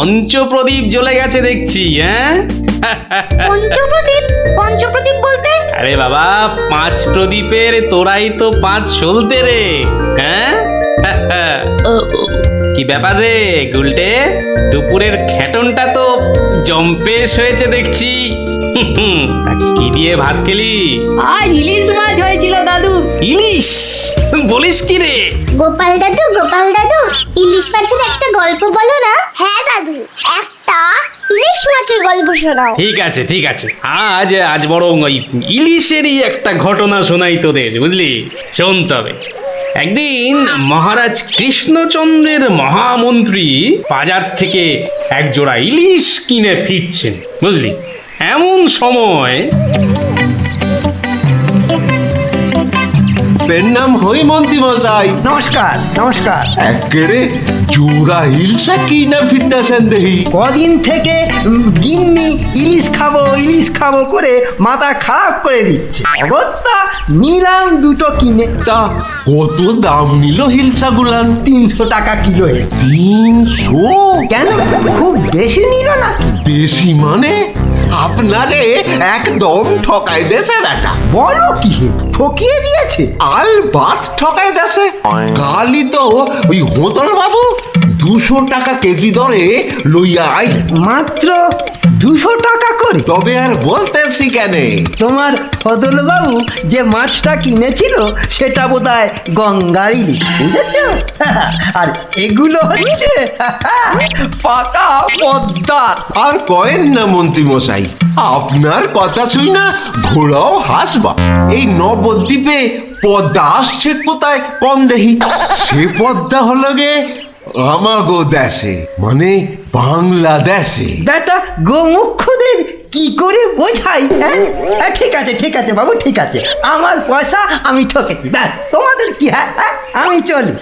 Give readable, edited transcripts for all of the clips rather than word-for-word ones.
পঞ্চপ্রদীপ জ্বলে গেছে দেখছি। হ্যাঁ, পঞ্চপ্রদীপ? পঞ্চপ্রদীপ বলতে? আরে বাবা, 5 প্রদীপের তোরাই তো 5 সলতে রে। হ্যাঁ, কি ব্যাপার রে গুলটে, দুপুরের খেটনটা তো জম্পেশ হয়েছে দেখছি। কি দিয়ে ভাত খেলি? আজ ইলিশ মাছ হয়েছিল দাদু। ইলিশ? বলিস কি রে? গোপাল দাদু, গোপাল দাদু, ইলিশ মাছের একটা গল্প বলো না। হ্যাঁ দাদু, একটা ইলিশ মাছের গল্প শোনাও। ঠিক আছে ঠিক আছে, আজ বরং ওই ইলিশেরই একটা ঘটনা শোনাই তোদের, বুঝলি? শোন তবে। একদিন মহারাজ কৃষ্ণচন্দ্রের মহামন্ত্রী বাজার থেকে এক জোড়া ইলিশ কিনে ফিরছেন, বুঝলি? এমন সময় নাম হই মন্ত্রী মশাই। নমস্কার নমস্কার। একেরে জোড়া হিলসা কি না ফিরতেছেন দেখি। কদিন থেকে গিন্নি ইলিশ খাবো করে মাথা খারাপ করে দিচ্ছে। অগত্যা নিলাম দুটো কিনে। তা কত দাম নিল হিলসা গুলান? 300 টাকা কিলো। 300? কেন, খুব বেশি নিল নাকি? বেশি মানে? আপনারে একদম ঠকাই দেছে বেটা। বলো কি হে, ঠকিয়ে দিয়েছে? আল বাত ঠকাই দেছে। কালই তো ওই হোতল বাবু 200 টাকা কেজি দরে লইয়া আই। মাত্র 200 টাকা করে? তবে আর বলতেছি কেন, তোমার ফদল বাবু যে মাছটা কিনেছিল সেটা বোধহয় গঙ্গার ইলিশ, বুঝেছ? আর এগুলো হচ্ছে পাকা পদ্মার। আর কয়েন না মন্ত্রী মশাই, আপনার কথা শুই না ঘোড়াও হাসবা। এই নবদ্বীপে পদ্মা আসছে কোথায় কম দেখি। সে পদ্মা হলো গে আমাগো দেশে, মানে বাংলাদেশে। বেটা গোমুখদের কি করে বোঝাই? ঠিক আছে বাবু, ঠিক আছে। আমার পয়সা আমি ঠকেছি, ব্যাস। তোমাদের কি? হ্যাঁ, আমি চলি।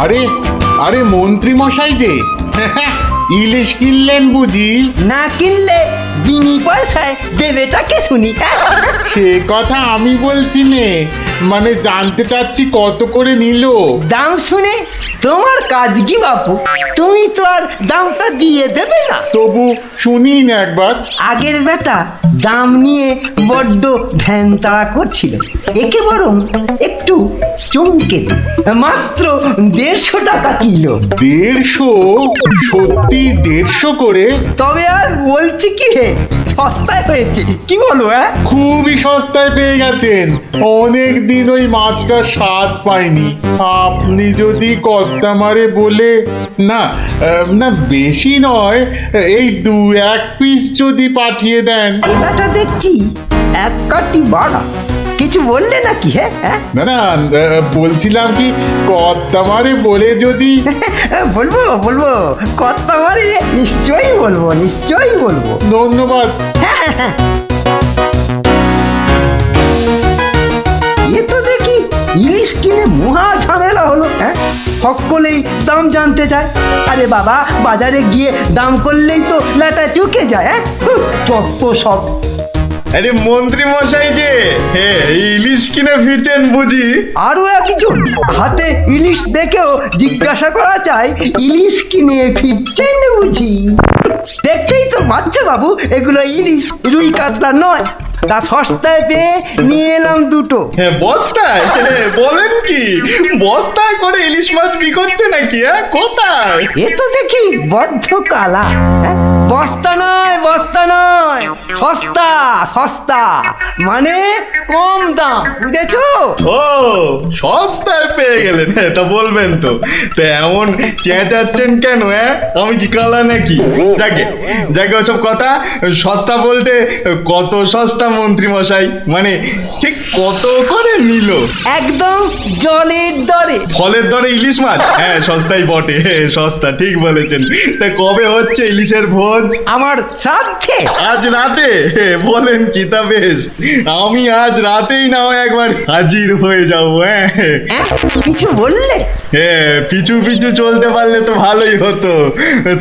আরে আরে মন্ত্রী মশাই যে ইলিশ কিনলেন বুঝি? না কিনলে বিনি পয়সায় দেবেটাকে শুনি। সে কথা আমি বলছি নে, মানে জানতে চাচ্ছি কত করে নিল। দাম শুনে তোমার কাজ কি বাপু? তুমি তো আর দামটা দিয়ে দেবে না। তবু শুনি না একবার। আগের বেটা দাম নিয়ে বড্ড ভ্যান তাড়া করছিল, একে বরং একটু চমকে দিই। মাত্র 150 টাকা কিলো। 150? সত্যি 150 করে? তবে আর বলছি কি হে, সস্তায় হয়েছে, কি বলো? খুবই সস্তায় পেয়ে গেছেন। অনেক দিন ওই মাছটার স্বাদ পাইনি। আপনি যদি কর্তা মারে বলে না না বেশি নয়, এই 2-1 পিস যদি পাঠিয়ে দেন। এবারটা দেখছি এক কাটি বাড়া। কিছু বললে নাকি? হ্যাঁ, না না, বলছিলাম কি কর্তা মারে বলে যদি। বলবো কথা মারি, নিশ্চয়ই বলবো। ধন্যবাদ। এ তো দেখি ইলিশ কিনে মহা ঝামেলা হলো। সকলেই দাম জানতে চায়। আরে বাবা, বাজারে গিয়ে দাম করলেই তো লাটা চুকে যায়। যত সব। আরে মন্ত্রী মশাই যে ইলিশ কিনে ফিরছেন বুঝি? আরো একজন হাতে ইলিশ দেখেও জিজ্ঞাসা করা চাই, ইলিশ কিনে ফিরছেন বুঝি? দেখতেই তো বাচ্চা বাবু, এগুলো ইলিশ, রুই কাতলা নয়। তা সস্তায় পেয়ে নিয়ে এলাম দুটো। বস্তায়? বলেন কি, বস্তায় করে ইলিশ মাছ বিক্রি করছে নাকি? কোথায়? এ তো দেখি বদ্ধ কালা। বস্তা নয়, সস্তা, মানে কম দাম, বুঝেছো? ও, সস্তায় পেয়ে গেলেন? তা বলবেন তো। তা এমন চেঁচাচ্ছেন কেন? আমি কি কালা নাকি? যাকে ওসব কথা। সস্তা বলতে কত সস্তা মন্ত্রী মশাই? মানে ঠিক কত করে নিল? একদম জলের দরে। ফলের দরে ইলিশ মাছ? সস্তাই বটে, সস্তা, ঠিক বলেছেন। তা কবে হচ্ছে ইলিশের ভোজ? রোজ আমার শ্রাদ্ধে? আজ রাতে বলেন কি? তা বেশ, আমি আজ রাতেই না হয় একবার হাজির হয়ে যাবো। হ্যাঁ হ্যাঁ, কিছু বললে? হ্যাঁ, পিছু পিছু চলতে পারলে তো ভালোই হতো।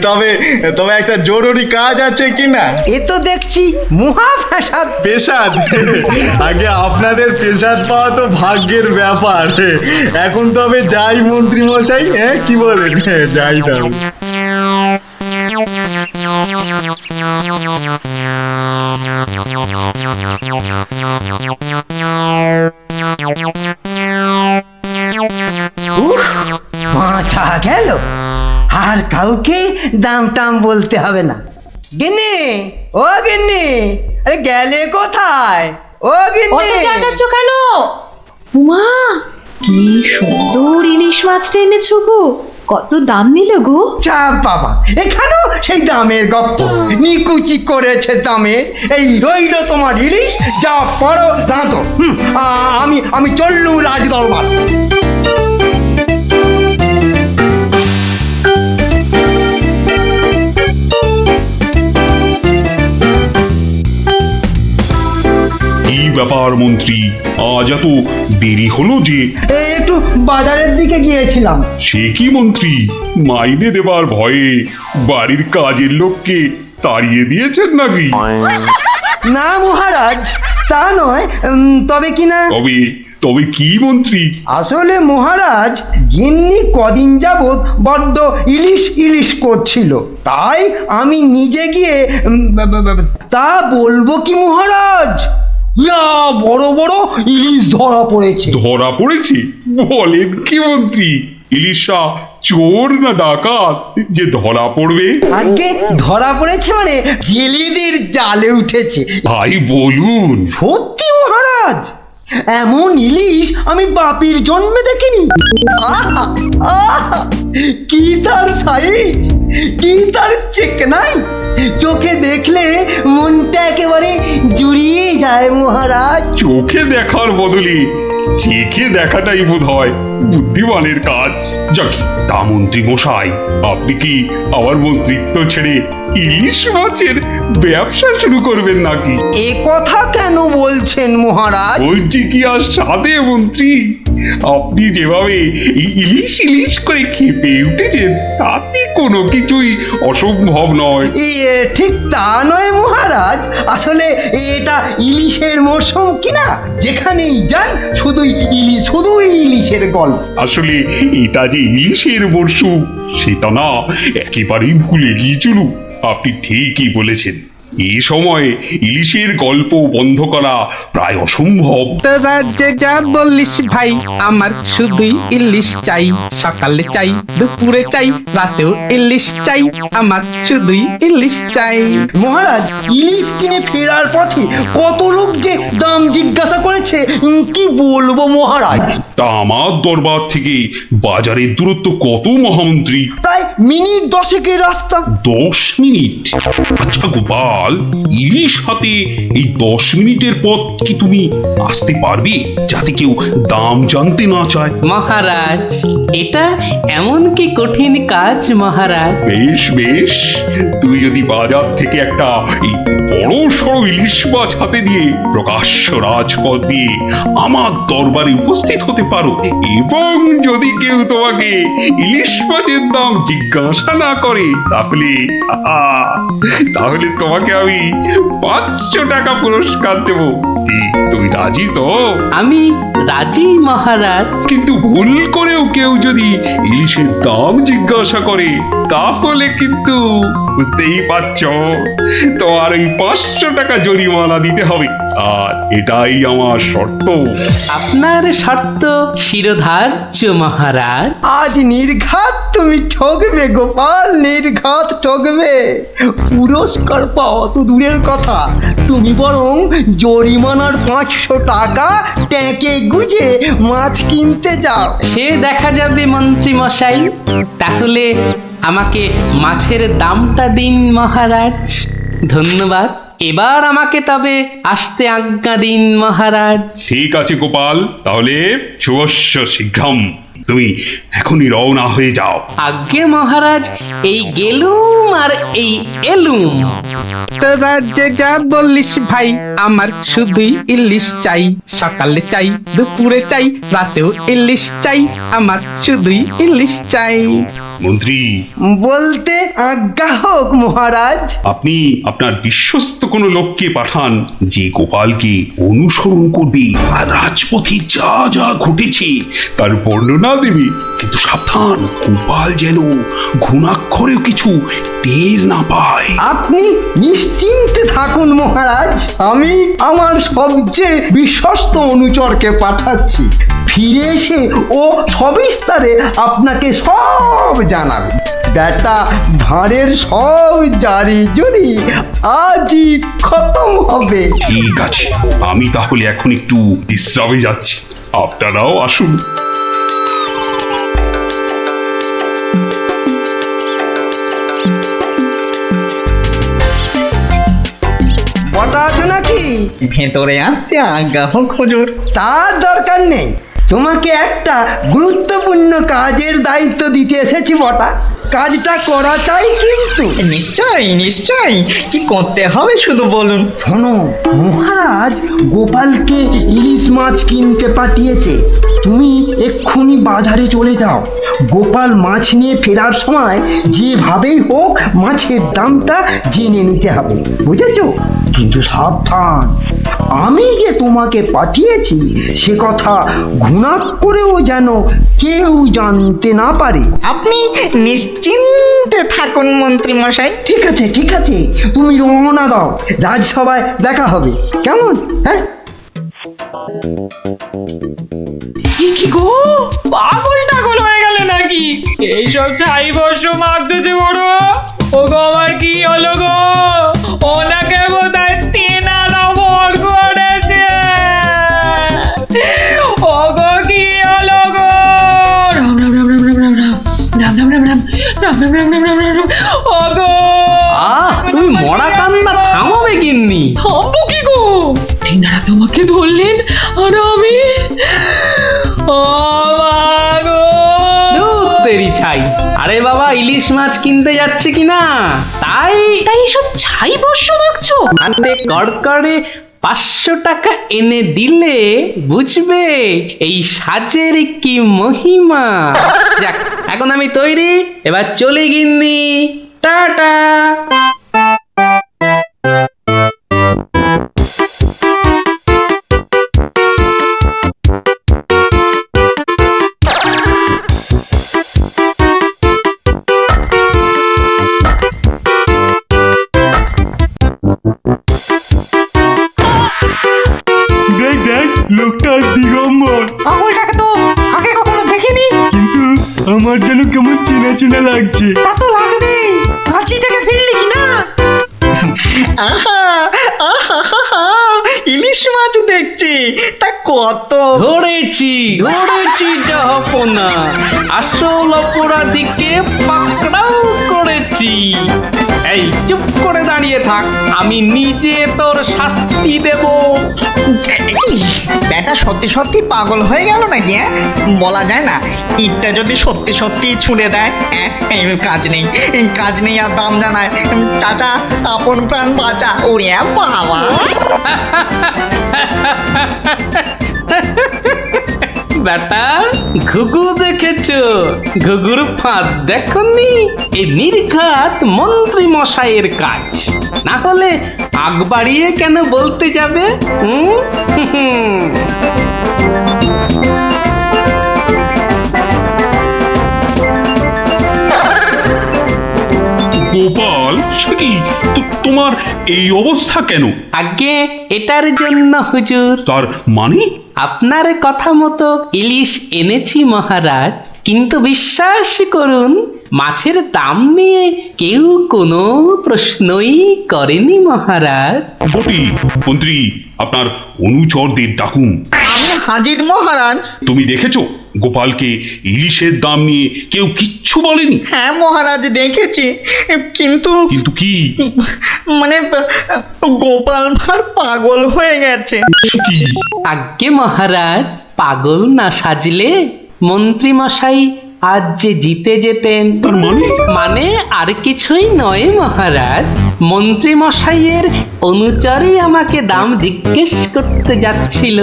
তবে তবে একটা জরুরি কাজ আছে কি না? এ তো দেখছি মহা ফ্যাসাদ। পেশাদ? আগে আপনাদের পেশাদ পাওয়া তো ভাগ্যের ব্যাপার। এখন তবে যাই মন্ত্রী মশাই, হ্যাঁ কি বলেন? হ্যাঁ, যাই তবে। উফ, মাথা গেল। আর কাউকে দাম টাম বলতে হবে না। গিন্নি, ও গিন্নি, আরে গেলে কোথায়? ও গিন্নি, চেঁচাচ্ছ কেন? উমা, কি সুন্দর ইলিশ মাছটা এনেছো গো! কত দাম নিল গো? চাপ বাবা, এখানেও সেই দামের গপ্প। নিকুচি করেছে দামে। এই রইল তোমার ইলিশ, যা পড়ো রাঁধো। আমি চললুম রাজ দরবার। কি ব্যাপার মন্ত্রী, আজ এত দেরি হলো যে? একটু বাজারের দিকে গিয়েছিলাম। সে কি মন্ত্রী, মাইনে দেবার ভয়ে বাড়ির কাজের লোককে তাড়িয়ে দিয়েছেন নাকি? না মহারাজ, তা নয়। তবে কি না, তবে তবে কি মন্ত্রী? আসলে মহারাজ, গিন্নি কদিন যাবৎ বড্ড ইলিশ ইলিশ করছিল, তাই আমি নিজে গিয়ে তা বলবো কি মহারাজ, ইয়া বড় বড় ইলিশ ধরা পড়েছে। ধরা পড়েছে? বলেন কি মন্ত্রী? ইলিশা চোর না ডাকাত যে ধরা পড়বে? আগে ধরা পড়েছে মানে জেলেদের জালে উঠেছে। ভাই বলুন। সত্যি মহারাজ, এমন ইলিশ আমি বাপির জন্মে দেখিনি। আহা, আহা, কি তার সাইজ, কি তার চেকনাই! চোখে দেখলে মনটা একেবারে জুড়িয়ে যায় মহারাজ। চোখে দেখার বদলে চেখে দেখাটাই বোধ হয় বুদ্ধিমানের কাজ। যাকি, তা মন্ত্রী মশাই, আপনি কি আবার মন্ত্রিত্ব ছেড়ে ইলিশ মাছের ব্যবসা শুরু করবেন নাকি? এ কথা কেন বলছেন মহারাজ? বলছি কি আর সাধে মন্ত্রী, আপনি যেভাবে এই ইলিশ ইলিশ করে খেপে উঠেছেন তাতে কোনো কিছুই অসম্ভব নয়। ঠিক তা নয় মহারাজ, আসলে এটা ইলিশের মরশুম কিনা, যেখানেই যান শুধুই ইলিশ, শুধুই ইলিশের গল্প। আসলে এটা যে ইলিশের মরশুম সেটা না একেবারেই ভুলে গিয়েছিল। আপনি ঠিকই বলেছেন, এই সময়ে ইলিশের গল্প বন্ধ করা প্রায় অসম্ভব। তো রাজ্যে যা বললিস ভাই, আমার শুধুই ইলিশ চাই। সকালে চাই, দুপুরে চাই, রাতেও ইলিশ চাই। আমার শুধুই ইলিশ চাই। মহারাজ, ইলিশ কিনে ফেরার পথে কত লোক যে দাম জিজ্ঞাসা করেছে, কি বলবো মহারাজ। তা আমার দরবার থেকে বাজারের দূরত্ব কত মহামন্ত্রী? প্রায় মিনিট 10 রাস্তা। 10 মিনিট? আচ্ছা গোপাল, ইলিশ হাতে এই 10 মিনিটের পথ কি তুমি আসতে পারবে, যাতে কেউ দাম জানতে না চায়? মহারাজ, এটা এমন কি কঠিন কাজ মহারাজ? বেশ বেশ, তুমি যদি বাজার থেকে একটা এই বড় সড়ো ইলিশ মাছ হাতে নিয়ে প্রকাশ্য রাজপথ দিয়ে আমার দরবারে উপস্থিত হতে পারো, এবং যদি কেউ তোমাকে ইলিশ মাছের দাম জিজ্ঞাসা না করে, তাহলে তাহলে তোমাকে আমি 500 টাকা পুরস্কার দেব। কি তুমি রাজি তো? আমি রাজি মহারাজ। কিন্তু ভুল করেও কেউ যদি ইলিশের দাম জিজ্ঞাসা করে, তাহলে কিন্তু বুঝতেই পারছ, তোমার এই 500 টাকা জরিমানা দিতে হবে। আর এটাই আমার শর্ত। আপনার শর্ত শিরোধার্য মহারাজ। আজ নির্ঘাত তুমি ঠকবে গোপাল, নির্ঘাত ঠকবে। পুরস্কার পাওয়া তো দূরের কথা, তুমি বরং জরিমানার 500 টাকা ট্যাঁকে গুজে মাছ কিনতে যাও। সে দেখা যাবে মন্ত্রী মশাই। তাহলে আমাকে মাছের দামটা দিন মহারাজ। ধন্যবাদ। এবার আমাকে তবে আসতে আজ্ঞা দিন মহারাজ। ঠিক আছে গোপাল, তাহলে শুভস্য শীঘ্রম। তুমি এখনই রওনা হয়ে যাও। আজ্ঞে মহারাজ, এই গেলুম আর এই এলুম। তোরা যে যা বললিস ভাই, আমার শুধুই ইলিশ চাই। সকালে চাই, দুপুরে চাই, রাতেও ইলিশ চাই। আমার শুধুই ইলিশ চাই। মন্ত্রী, বলতে আজ্ঞা হোক মহারাজ। আপনি আপনার বিশ্বস্ত কোনো লোককে পাঠান যে গোপালকে অনুসরণ করবে আর রাজপথে যা যা ঘটেছে তার বর্ণনা দেবে। কিন্তু সাবধান, গোপাল যেন ঘুণাক্ষরেও কিছু টের না পায়। আপনি নিশ্চিন্তে থাকুন মহারাজ, আমি আমার সবচেয়ে বিশ্বস্ত অনুচরকে পাঠাচ্ছি। ফিরে এসে ও সবিস্তারে আপনাকে সব জানাবে। বেটা ভাঁড়ের সব জারি জুরি আজই খতম হবে। ঠিক আছে, আমি তাহলে এখন একটু বিশ্রামে যাচ্ছি, আপনারাও আসুন। বটা আছো নাকি? ভেতরে আসতে আজ্ঞা হোক হুজুর। তার দরকার নেই, তোমাকে একটা গুরুত্বপূর্ণ কাজের দায়িত্ব দিতে এসেছি বটা। কাজটা করা চাই কিন্তু। নিশ্চয়ই নিশ্চয়ই, কি করতে হবে শুধু বলুন। শোনো, মহারাজ গোপালকে ইলিশ মাছ কিনতে পাঠিয়েছে। তুমি এক্ষুনি বাজারে চলে যাও। গোপাল মাছ নিয়ে ফেরার সময় যেভাবেই হোক মাছের দামটা জেনে নিতে হবে, বুঝেছো? কিন্তু সাবধান, আমি যে তোমাকে পাঠিয়েছি সে কথা ঘুণাক্ষরেও যেন কেউ জানতে না পারে। আপনি নিশ্চিন্তে থাকুন মন্ত্রী মশাই। ঠিক আছে ঠিক আছে, তুমি রওনা দাও, রাজসভায় দেখা হবে, কেমন? হ্যাঁ, কি গো, পাগল টাগল হয়ে গেলে নাকি? এইসব ছাই বর্ষ মাখতেছে বড়। ও গো, আমার কি হলো গো? ওনাকে বোধহয় তেনারা ভর করেছে। ও গো, কি হলো গো? রাম রাম রাম রাম রাম রাম রাম রাম রাম রাম রাম রাম রাম রাম রাম রাম রাম। ও গো, তুমি মরা কান্না থামাবে গিন্নি? থামবো কি গো? তেনারা তোমাকে ধরলেন আর আমি তেরি ছাই। আরে বাবা, ইলিশ মাছ কিনতে যাচ্ছে কিনা, তাই তাই সব ছাই বর্ষ মাখছো? হাতে কড়কড়ে 500 টাকা এনে দিলে বুঝবে এই সাজের কি মহিমা। যাক, এখন আমি তৈরি, এবার চলি গিন্নি, টাটা। দেখ দেখ, লোকটা দিগম্বর, পাগলটাকে তো আগে কখনো দেখিনি। কিন্তু আমার যেন কেমন চেনা চেনা লাগছে। তা তো লাগবেই, রাঁচি থেকে ফিরলি কি না? আহা আহা, ইলিশ মাছ দেখছি, তা কত? ধরেছি জাহাপনা, আসল অপরাধীকে পাকড়াও করেছি। এই চুপ করে দাঁড়িয়ে থাক, আমি নিজে তোর শাস্তি দেব। কি, ব্যাটা সত্যি সত্যি পাগল হয়ে গেল নাকি? বলা যায় না, ইটটা যদি সত্যি সত্যি ছুঁড়ে দেয়। এই কাজ নেই আর দাম জানায়। চাচা, আপন প্রাণ বাঁচা। ওরে বাবা! বেটা, ঘুঘু দেখেছো? ঘুঘুর ফাঁদ দেখনি? এই নির্ঘাত মন্ত্রী মশাইয়ের কাজ, না হলে আগ বাড়িয়ে কেন বলতে যাবে? গোপাল, সে কি, তোমার এই অবস্থা কেন? আগে এটার জন্য হুজুর, তার মানে? আপনার কথা মতো ইলিশ এনেছি মহারাজ, কিন্তু বিশ্বাস করুন মাছের দাম নিয়ে কেউ কোনো প্রশ্নই করেনি মহারাজ। বটি, মন্ত্রী, আপনার অনুচরদের ডাকুন। আমি হাজির মহারাজ। তুমি দেখেছো গোপালকে ইলিশের দাম নিয়ে কেউ কিচ্ছু বলেনি? হ্যাঁ মহারাজ, দেখেছি, কিন্তু কিন্তু কি? মানে গোপাল ভাঁড় পাগল হয়ে গেছে। কি? আজ্ঞে মহারাজ, পাগল না সাজলে মন্ত্রী মশাই আজ যে জিতে যেতেন, তার মানে মানে আর কিছুই নয় মহারাজ, মন্ত্রী মশাইয়ের অনুচরই আমাকে দাম জিজ্ঞেস করতে যাচ্ছিল,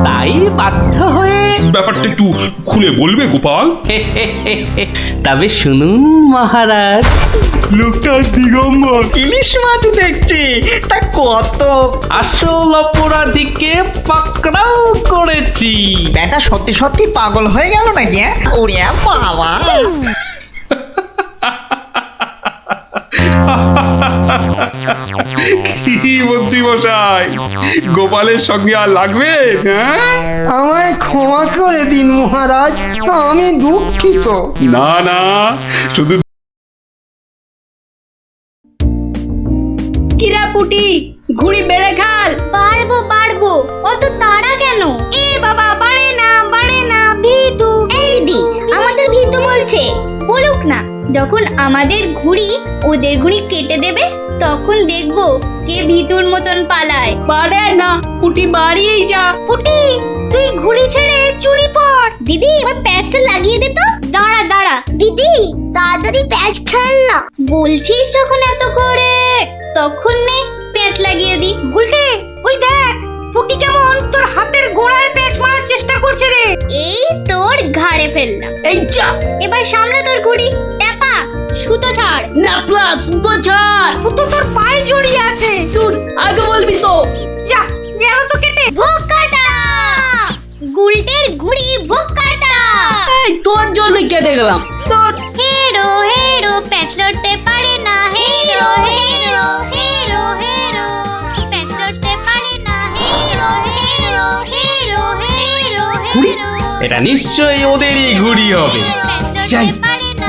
তাই বাধ্য হয়ে ব্যাপারটা একটু খুলে বলবে গোপাল? তবে শুনুন মহারাজ, লোকটা দিগম্বর। ইলিশ মাছ দেখছি, তা কত? আসল অপরাধীকে পাকড়াও করেছি। ব্যাটা সত্যি সত্যি পাগল হয়ে গেল নাকি? ওরে বাবা! কি মন্ত্রী মশাই, গোপালের সঙ্গে আর লাগবে? হ্যাঁ, আমায় ক্ষমা করে দিন মহারাজ, আমি দুঃখিত। না না, শুধু কিরা পুটি, ঘুড়ি বেড়ে খাল। পারবো পারবো, অত তাড়া কেন? এ বাবা, বাড়ে না ভিতু। এই দিদি, আমাদের ভীতু বলছে, বলুক না। যখন আমাদের ঘুড়ি ওদের ঘুড়ি কেটে দেবে, তখন দেখবো কে ভীতুর মতন পালায়। বাড়ে না, পুটি বাড়িয়েই যা। পুটি, তুই ঘুড়ি ছেড়ে চুরি পর। দিদি এবার প্যাচটা লাগিয়ে দে তো। দাঁড়া দাঁড়া দিদি, তাড়াতাড়ি প্যাচ খেল না। বলছিস যখন এত করে, তখন নে প্যাচ লাগিয়ে দি। গুলটে, ওই দেখ পুটি কেমন তোর হাতের গোড়ায় প্যাচ মারার চেষ্টা করছে রে। এই তোর ঘাড়ে ফেললাম। এই যা, এবার সামলা তোর ঘুড়ি। ট্যাপা, সুতো ছাড়। না প্লাস সুতো ছাড়। সুতো তোর পায়ে জড়িয়ে আছে। তুই আগে বলবি তো। যা, গেল তো কেটে। ভোকাটা, গুলটের ঘুড়ি ভোকাটা। এই তোর জন্যই কেটে গেলাম। তোর হেরো হেরো প্যাচ লড়তে পারে না। হেরো হেরো হেরো হেরো প্যাচ লড়তে পারে না। হেরো হেরো হেরো হেরো ঘুড়ি? হেরো এটা নিশ্চয়ই ওদেরই ঘুড়ি হবে। যাই,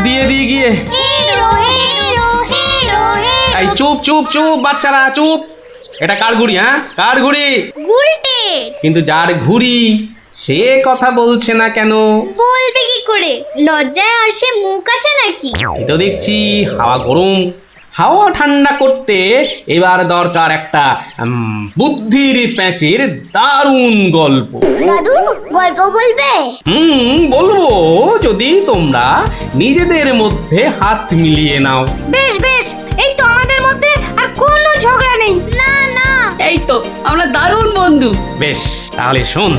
দিয়ে দিয়ে গিয়ে। হেরো হেরো হেরো হেরো। এই চুপ চুপ চুপ বাচ্চারা, চুপ। এটা কার ঘুড়ি? হ্যাঁ, কার ঘুড়ি? গুলটে কিন্তু যার ঘুড়ি সে কথা বলছে না কেন? বলবে কি করে? লজ্জায় আর সে মুখ আছে নাকি? এই তো দেখছি হাওয়া গরম, হাওয়া ঠান্ডা করতে এবার দরকার একটা বুদ্ধির প্যাঁচের দারুণ গল্প। দাদু গল্প বলবে? বলবো, যদি তোমরা নিজেদের মধ্যে হাত মিলিয়ে নাও। বেশ বেশ, এই তো আমাদের মধ্যে আর কোনো ঝগড়া নেই। না না, এই তো আমরা দারুণ বন্ধু। বেশ, তাহলে শোন।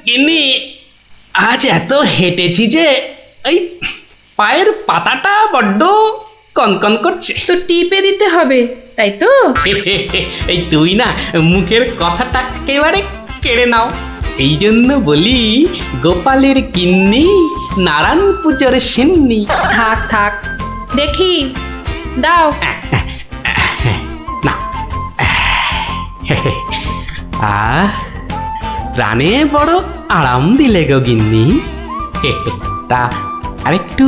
গিন্নি, আজ এত হেঁটেছি যে এই পায়ের পাতাটা বড্ড কনকন করছে। তো টিপে দিতে হবে, তাই তো? এই তুই না মুখের কথাটা একেবারে কেড়ে নাও। এই জন্য বলি, গোপালের কিন্নি নারায়ণ পুজোর সিন্নি। থাক থাক, দেখি দাও। না, প্রাণে বড় আরাম দিলে গো গিন্নি। তা আরেকটু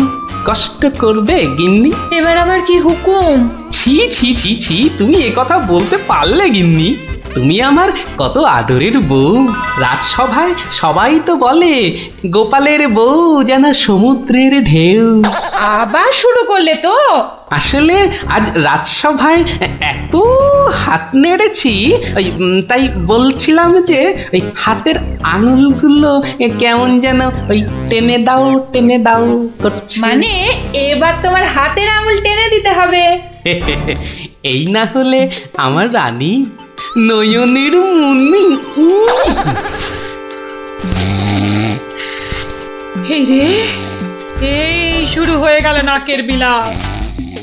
কষ্ট করবে গিন্নি? এবার আবার কি হুকুম? ছি ছি ছি ছি, তুমি এ কথা বলতে পারলে গিন্নি? তুমি আমার কত আদরের বউ। রাজসভায় সবাই তো বলে গোপালের বউ যেন সমুদ্রের ঢেউ। আবার শুরু করলে তো? আসলে আজ রাজসভায় এত হাত নেড়েছি, তাই বলছিলাম যে ওই হাতের আঙুলগুলো কেমন যেন ওই টেনে দাও করছে। মানে এবার তোমার হাতের আঙুল টেনে দিতে হবে। এই না হলে আমার রানী নয়নের মুন্নি। এই রে, এই শুরু হয়ে গেল নাকের বিলাপ।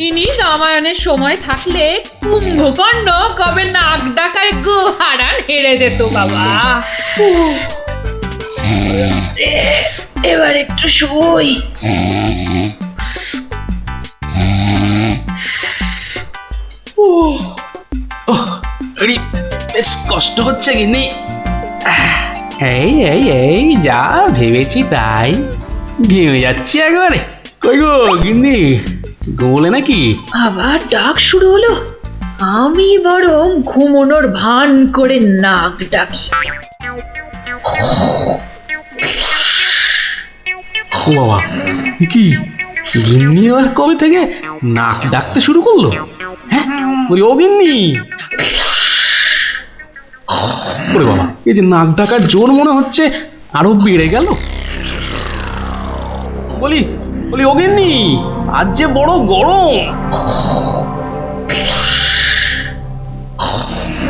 ইনি রামায়ণের সময় থাকলে কুম্ভকর্ণ কবে নাক ডাকায় গোহারান হেরে যেত বাবা। এবার একটু শুই। বেশ কষ্ট হচ্ছে গিন্নি। এই এই এই যা ভেবেছি তাই, ঘেমে যাচ্ছি একবারে। কই গো গিন্নি, গোলে নাকি? আবার ডাক শুরু হলো। আমি বরং ঘুমোনোর ভান করে নাক ডাকি। ও বাবা, কি গিন্নি আর কবে থেকে নাক ডাকতে শুরু করলো? হ্যাঁ, ও গিন্নি, ওরে বাবা, এই যে নাক ডাকার জোর মনে হচ্ছে আরো বেড়ে গেল। বলি বলি ওগেননি, আজ যে বড় গরম।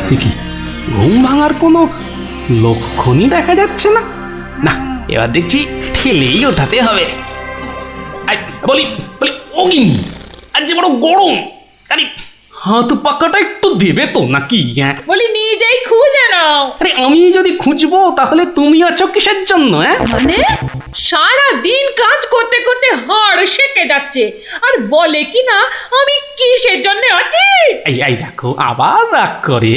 দেখি ঘুম ভাঙার কোনো লক্ষণই দেখা যাচ্ছে না। না, এবার দেখছি ঠেলেই ওঠাতে হবে। বলি বলি ওগেননি, আজ যে বড় গরম, আরে হাত পাকাটা একটু দেবে তো নাকি? হ্যাঁ বলি নিজেই খুঁজে নাও। আরে আমি যদি খুঁজবো তাহলে তুমি আছো কিসের জন্য? হ্যাঁ মানে সারা দিন কাজ করতে করতে হাড় সেকে যাচ্ছে, আর বলে কি না আমি কিসের জন্য আছি। এই এই দেখো আবার রাগ করে।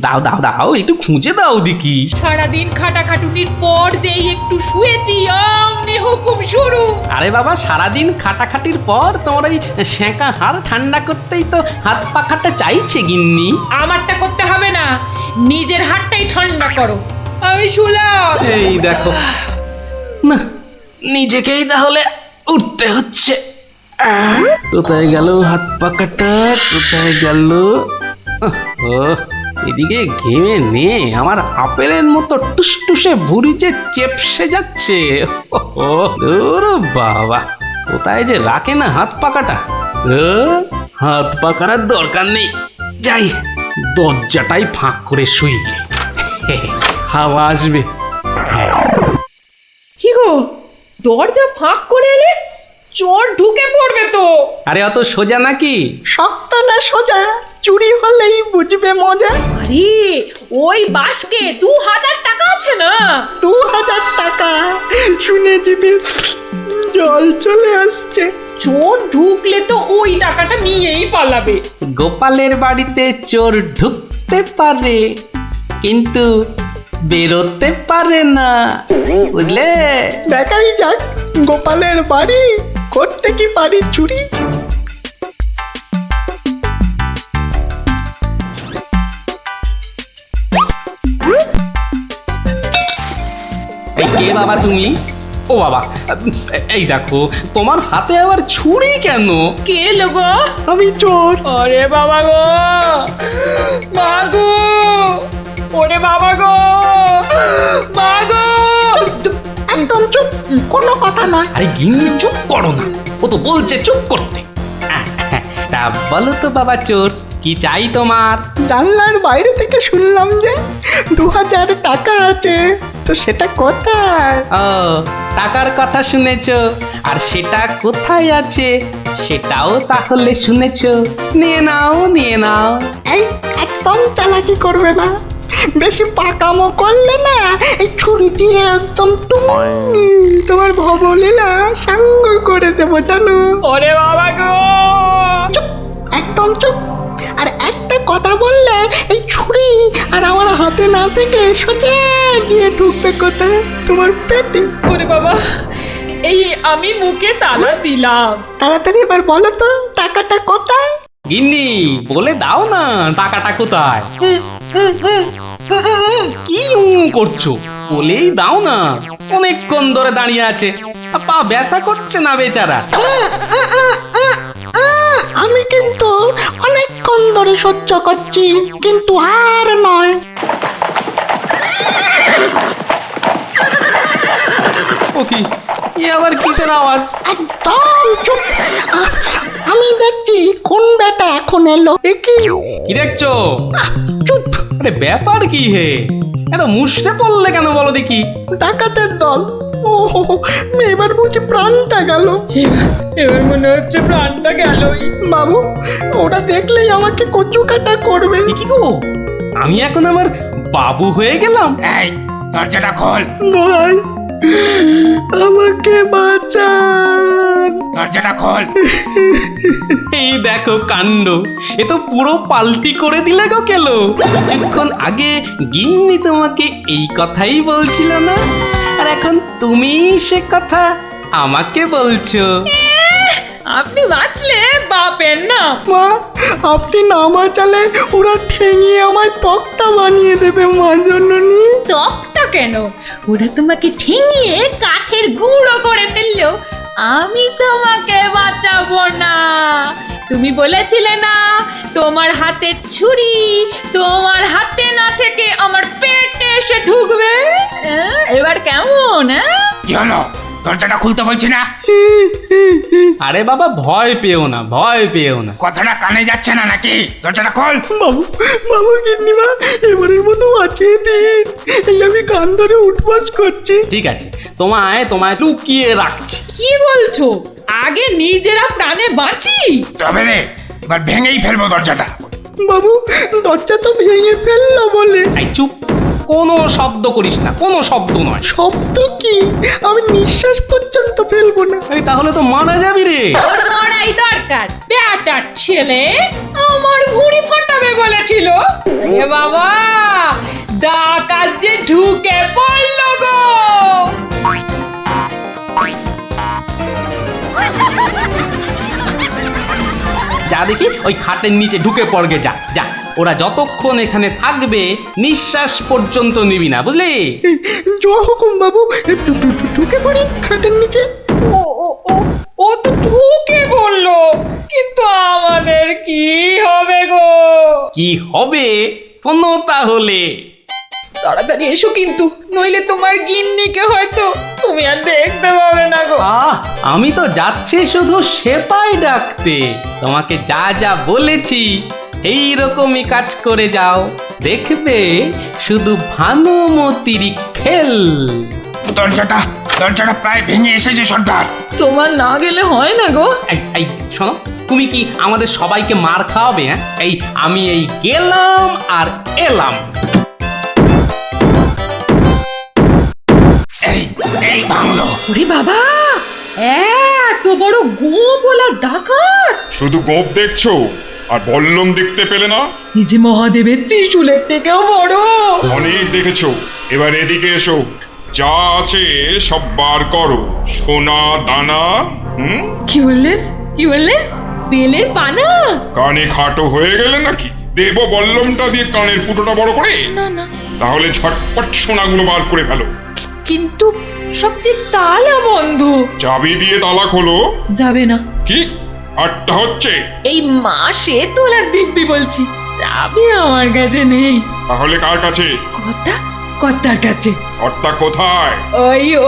দাও দাও দাও, একটু খুঁজে দাও দেখি। সারাদিন খাটাখাটুনির পর যেই একটু শুয়েছি অমনি হুকুম শুরু। আরে বাবা, সারাদিন খাটাখাটির পর তোমার ওই সেঁকা হাড় ঠান্ডা করতেই তো হাত পাখাটা চাইছে গিন্নি। আমারটা করতে হবে না, নিজের হাতটাই ঠান্ডা করো। আমি শুলাম। এই দেখো না, নিজেকেই তাহলে উঠতে হচ্ছে। কোথায় গেল হাত পাখাটা, কোথায় গেল? ও এদিকে ঘেমে নে আমার আপেলের মতো টুসটুসে ভুঁড়ি যে চেপসে যাচ্ছে। ও বাবা, কোথায় যে রাখে না হাত পাখাটা। হাত পাখার দরকার নেই, যাই দরজাটাই ফাঁক করে শুই, হাওয়া আসবে। কি গো, দরজা ফাঁক করে এলে চোর ঢুকে পড়বে তো। আরে অত সোজা নাকি? শক্ত না সোজা, চুরি হলেই বুঝবে মজা। আরে ওই বাসকে 2000 টাকা আছে না। 2000 টাকা শুনে জিভে জল চলে আসছে। চোর ঢুকলে তো ওই টাকাটা নিয়েই পালাবে। গোপালের বাড়িতে চোর ঢুকতে পারে কিন্তু বেরোতে পারে না, বুঝলে? দেখাই যাক গোপালের বাড়ি, করতে কি পারি চুরি। এই কে বাবা তুমি? ও বাবা, এই দেখো তোমার হাতে আবার ছুরি কেন? কে লোগো? আমি চোর। আরে বাবা গো, মা গো, ওরে বাবা গো, মা গো। একদম চুপ, কোনো কথা নয়। আরে গিন্নি চুপ করো না, ও তো বলছে চুপ করতে। তা বলো তো বাবা চোর, কি চাই তোমার? জানলার বাইরে থেকে শুনলাম যে 2000 টাকা আছে, তো সেটা কোথায়? ও টাকার কথা শুনেছো, আর সেটা কোথায় আছে সেটাও তাহলে শুনেছো। নিয়ে নাও নিয়ে নাও। এই একদম চালাকি করবে না, বেশি পাকামো করলে না এই ছুরি দিয়ে একদম তোমার ভবলীলা সাঙ্গ করে দেবো জানো। ওরে বাবা গো, চুপ, একদম চুপ। আর একটা কথা বললে এই ছুরি আর আমার হাতে না থেকে সোজা গিয়ে ঢুকবে কোথায়? তোমার পেটে। ওরে বাবা, এই আমি মুখে তালা দিলাম। তাড়াতাড়ি এবার বলো তো টাকাটা কোথায়? গিন্নি বলে দাও না টাকাটা কোথায়। কি করছো, বলেই দাও না। অনেকক্ষণ ধরে দাঁড়িয়ে আছে, পা ব্যথা করছে না বেচারা। আমি কিন্তু অনেকক্ষণ ধরে সহ্য করছি, কিন্তু আর নয়। ও কি, এ আবার কিসের আওয়াজ? একদম চুপ। আমি দেখছি কোন বেটা এখন এলো। এ কি? কি দেখছো? চুপ। আরে ব্যাপার কি হে, এত মুষড়ে পড়লে কেন বলো দেখি? ডাকাতের দল। ও এবার বুঝি প্রাণটা গেল। এবার মনে হচ্ছে প্রাণটা গেলই। বাবু, ওরা দেখলেই আমাকে কচু কাটা করবে। কি গো, আমি এখন আমার বাবু হয়ে গেলাম? এই দরজাটা খোল। ভাই, আমাকে বাঁচান। দরজাটা খোল। এই দেখো কাণ্ড, এ তো পুরো পাল্টি করে দিলে গো কেলো। কিছুক্ষণ আগে গিন্নি তোমাকে এই কথাই বলছিল না, আর এখন তুমি সে কথা আমাকে বলছো। আপনি বাঁচলে বাপের না। মা, আপনি না বাঁচালে ওরা ঠেঙিয়ে আমায় তক্তা বানিয়ে দেবে মা জননী। তকটা কেন, ওরা তোমাকে ঠেঙিয়ে কাঠের গুঁড়ো করে ফেললো। আমি তোমাকে বাঁচাবো না। তুমি বলেছিলে না তোমার হাতে ছুরি, তোমার হাতে না থেকে আমার পেটে এসে ঢুকবে। এবার কেমন? কি হলো? দরজাটা খুলতে বলছি না? আরে বাবা ভয় পেও না, ভয় পেও না। কথাটা কানে যাচ্ছে না নাকি? দরজাটা খোল। বাবু বাবু গিন্নিমা এবারের মতো বাঁচিয়ে দিন, এই আমি কান ধরে উঠবাস করছি। ঠিক আছে, তোমায় তোমায় লুকিয়ে রাখছি। কি বলছো? আগে নিজেরা প্রাণে বাঁচি। তবে রে, এবার ভেঙেই ফেলবো দরজাটা। বাবু দরজা তো ভেঙে ফেললো বলে। এই চুপ, কোনো শব্দ করিস না, কোনো শব্দ নয়। শব্দ কি? আমি নিঃশ্বাস পর্যন্ত ফেলবো না। এই তাহলে তো মারা যাবি রে। ওর মরাই দরকার। বেটার ছেলে আমার ভুঁড়ি ফাটাবে বলেছিল। এ বাবা, ডাকাত যে ঢুকে পড়ল গো। যা দেখি ওই খাটের নিচে ঢুকে পড়গে, যা যা। ওরা যতক্ষণ এখানে থাকবে নিঃশ্বাস পর্যন্ত নিবি না, বুঝলি? জয় হুকুম বাবু, ঢুকে পড়ি খাটের নিচে। ও ও ও ও তো ঢুকে পড়লো, কিন্তু আমাদের কি হবে গো? কি হবে শোনো তাহলে। তাড়াতাড়ি এসো কিন্তু, নইলে তোমার গিন্নিকে হয়তো তুমি আর দেখতে পাবে না গো। আমি তো যাচ্ছি শুধু সেপাই ডাকতে। তোমাকে যা যা বলেছি এই রকমই কাজ করে যাও, দেখবে শুধু ভানুমতির খেল। দরজাটা প্রায় ভেঙে এসেছে সর্দার। তোমার না গেলে হয় না গো। এই শোনো, তুমি কি আমাদের সবাইকে মার খাওয়াবে? হ্যাঁ, আমি এই গেলাম আর এলাম। এই ভাঙলো। ওরে বাবা, এত বড় গোপলা ডাকাত! শুধু গোপ দেখছো আর বল্লম দেখতে পেলে না? এই যে মহাদেবের ত্রিশূলের থেকেও বড়। অনেক দেখেছো, এবার এদিকে এসো। যা আছে সব বার করো, সোনা দানা। কি বললেন? কি বললেন? বেলের পানা? কানে খাটো হয়ে গেলে নাকি? দেব বল্লমটা দিয়ে কানের ফুটোটা বড় করে? না না, তাহলে ঝটপট সোনাগুলো বার করে ফেলো। কিন্তু সব যে তালা বন্ধ। চাবি দিয়ে তালা খোলো। যাবে না। কি আটটা হচ্ছে? এই মাসে তোলার দিব্যি বলছি, চাবি আমার কাছে নেই। তাহলে কার কাছে? কর্তার কাছে। কর্তা কোথায়?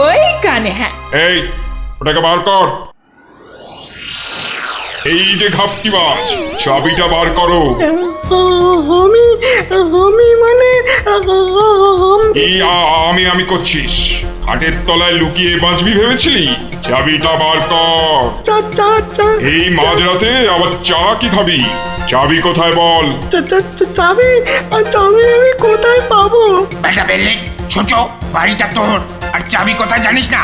ওই কানে। হ্যাঁ, এই ওটাকে বার কর। এই যে ঘাপটিবাজ, চাবিটা বার করো। আমি মানে এই আমি করছিস? হাটের তলায় লুকিয়ে বাঁচবি ভেবেছিলি? চাবিটা বার কর। এই মাঝরাতে আবার চা কি খাবি? চাবি কোথায় বল? চাবি আমি কোথায় পাবো? বেটা বেল্লি, ছোট বাড়িটা তোর, আর চাবি কোথায় জানিস না?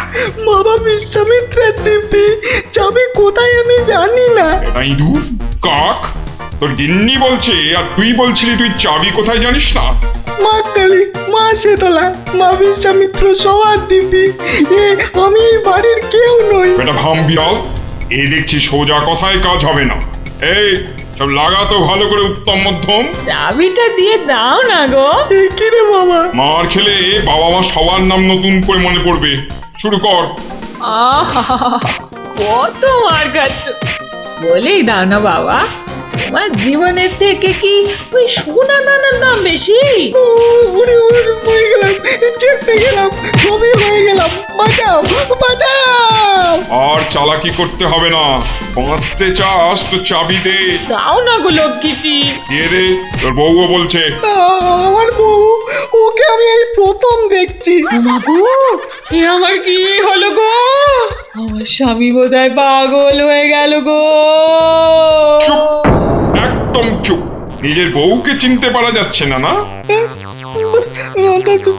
বাবা বিশ্বামিত্রের দিব্যি, চাবি কোথায় আমি জানি না। এটা ইঁদুর কাক, তোর গিন্নি বলছে আর তুই বলছিলি তুই চাবি কোথায় জানিস না? মা কালী, মা শীতলা, মা বিশ্বামিত্র সবার দিব্যি, আমি এই বাড়ির কেউ নই। এটা ভাম বিড়াল, এ দেখছি সোজা কথায় কাজ হবে না। এই সব লাগাতো ভালো করে উত্তম মধ্যম। চাবিটা দিয়ে দাও না গো। কি রে বাবা? মার খেলে বাবা মা সবার নাম নতুন করে মনে পড়বে। শুরু কর। কত মার খাচ্ছ, বলেই দাও না বাবা। তোমার জীবনের থেকে কি ওই সোনা দানার দাম বেশি? উড়ে হয়ে গেলাম, চেপে গেলাম, সবই হয়ে গেলাম। বাঁচাও বাঁচাও। আর চালাকি করতে হবে না, বাঁচতে চাস তো চাবি দে। দাও না গো লক্ষ্মীটি। দিয়ে দে, তোর বউও বলছে। আমার বউ, ওকে আমি এই প্রথম দেখছি। মাগো, এ আমার কি হলো গো? আমার স্বামী বোধহয় পাগল হয়ে গেল গো। চুপ, একদম চুপ। নিজের বউকে চিনতে পারা যাচ্ছে না? না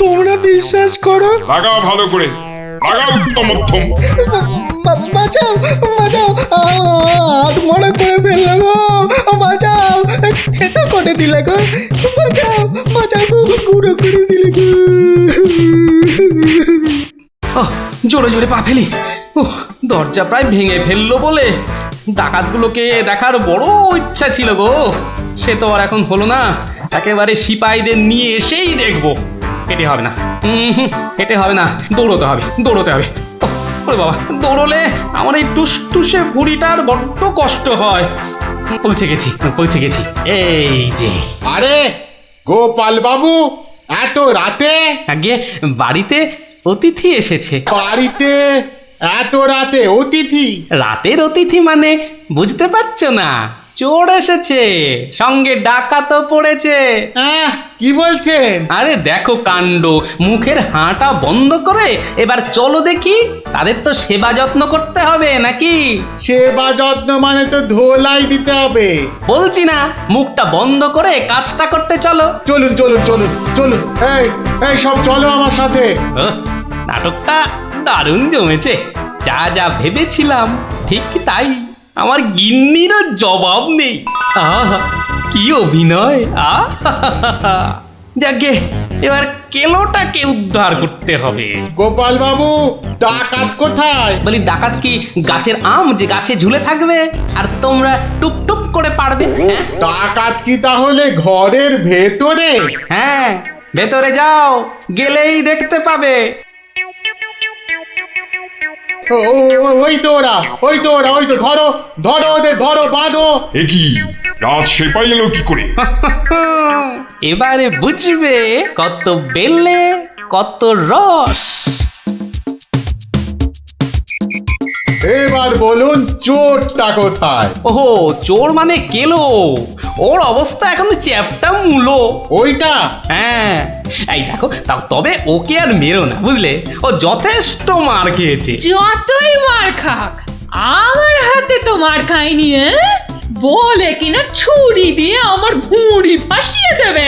তোমরা বিশ্বাস করো? লাগা ভালো করে, লাগা উত্তম মধ্যম। বাঁচাও বাঁচাও, হাত মরা করে ফেললো গো। বাঁচাও, খেতে করে দিলে গো। বাঁচাও বাঁচাও গো, গুঁড়ো করে দিলে গো। জোরে জোরে পা ফেলি। দরজা প্রায় ভেঙে ফেললো বলে ডাকাতগুলোকে দেখার বড় ইচ্ছা ছিল গো। সে তো আর এখন হলো না। একেবারে সিপাহীদের নিয়ে এসেই দেখবো। হেঁটে হবে না, হেঁটে হবে না, দৌড়তে হবে। ওরে বাবা, দৌড়লে আমার এই টুসটুসে ভুঁড়িটার বড্ড কষ্ট হয়। পৌঁছে গেছি। এই যে। আরে গোপাল বাবু, এত রাতে? আগে বাড়িতে অতিথি এসেছে। বাড়িতে এত রাতে অতিথি? রাতের অতিথি মানে বুঝতে পারছো না? চোর এসেছে, সঙ্গে ডাকাতও পড়েছে। কি বলছেন? আরে দেখো কাণ্ড, মুখের হাঁটা বন্ধ করে এবার চলো দেখি, তাদের তো সেবা যত্ন করতে হবে নাকি? সেবা যত্ন মানে তো ধোলাই দিতে হবে। বলছি না, মুখটা বন্ধ করে কাজটা করতে চলো। চলুন চলুন চলুন চলুন, এই এই সব চলো আমার সাথে। নাটকটা দারুণ জমেছে, যা যা ভেবেছিলাম ঠিক তাই। আমার গিন্নিরও জবাব নেই। আহা কি অভিনয়! আহা যাকে এবার কেলোটাকে উদ্ধার করতে হবে। গোপাল বাবু, ডাকাত কোথায়? বলি ডাকাত কি গাছের আম যে গাছে ঝুলে থাকবে আর তোমরা টুপ টুপ করে পারবে? হ্যাঁ? ডাকাত কি তাহলে ঘরের ভেতরে? হ্যাঁ, ভেতরে যাও, গেলেই দেখতে পাবে। ওই তো ওরা, ওই তো ওরা, ওই তো, ধরো ধরো ওদের, ধরো, বাঁধো। এ কি রাত সেপাই এলো কি করে? এবারে বুঝবে কত বেলে কত রস। এবার বলুন চোরটা কোথায়? ওহো, চোর মানে কেলো, ওর অবস্থা এখন চ্যাপটা মূলো। ওইটা? হ্যাঁ, এই দেখো, তবে ওকে আর মেরো না, বুঝলে? ও যথেষ্ট মার খেয়েছে। যতই মার খাক, আমার হাতে তো মার খায়নি। বলে কিনা ছুরি দিয়ে আমার ভুঁড়ি ফাঁসিয়ে দেবে।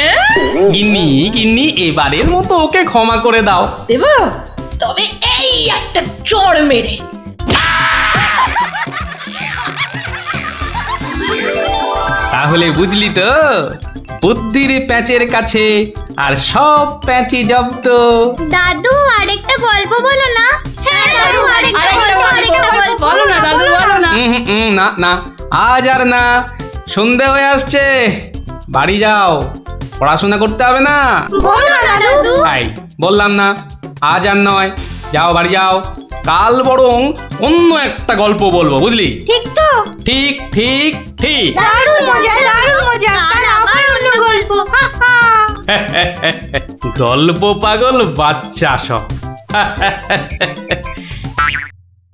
গিন্নি গিন্নি, এবারের মতো ওকে ক্ষমা করে দাও। দেব, তবে এই একটা চড় মেরে। তাহলে বুঝলি তো, বুদ্ধির প্যাঁচের কাছে আর সব প্যাঁচি জব্দ। দাদু আরেকটা গল্প বলো না। হ্যাঁ দাদু, আরেকটা গল্প বলো না দাদু, বলো না। না না, আজ আর না, সন্ধে হয়ে আসছে, বাড়ি যাও, পড়াশোনা করতে হবে না। বলো না দাদু। তাই বললাম না, আজ আর নয়, যাও বাড়ি যাও, কাল বরং অন্য একটা গল্প বলবো, বুঝলি? ঠিক তো? ঠিক ঠিক ঠিক। দারুণ মজা, দারুণ মজা। কাল আবার অন্য গল্প। গল্প পাগল বাচ্চা সব।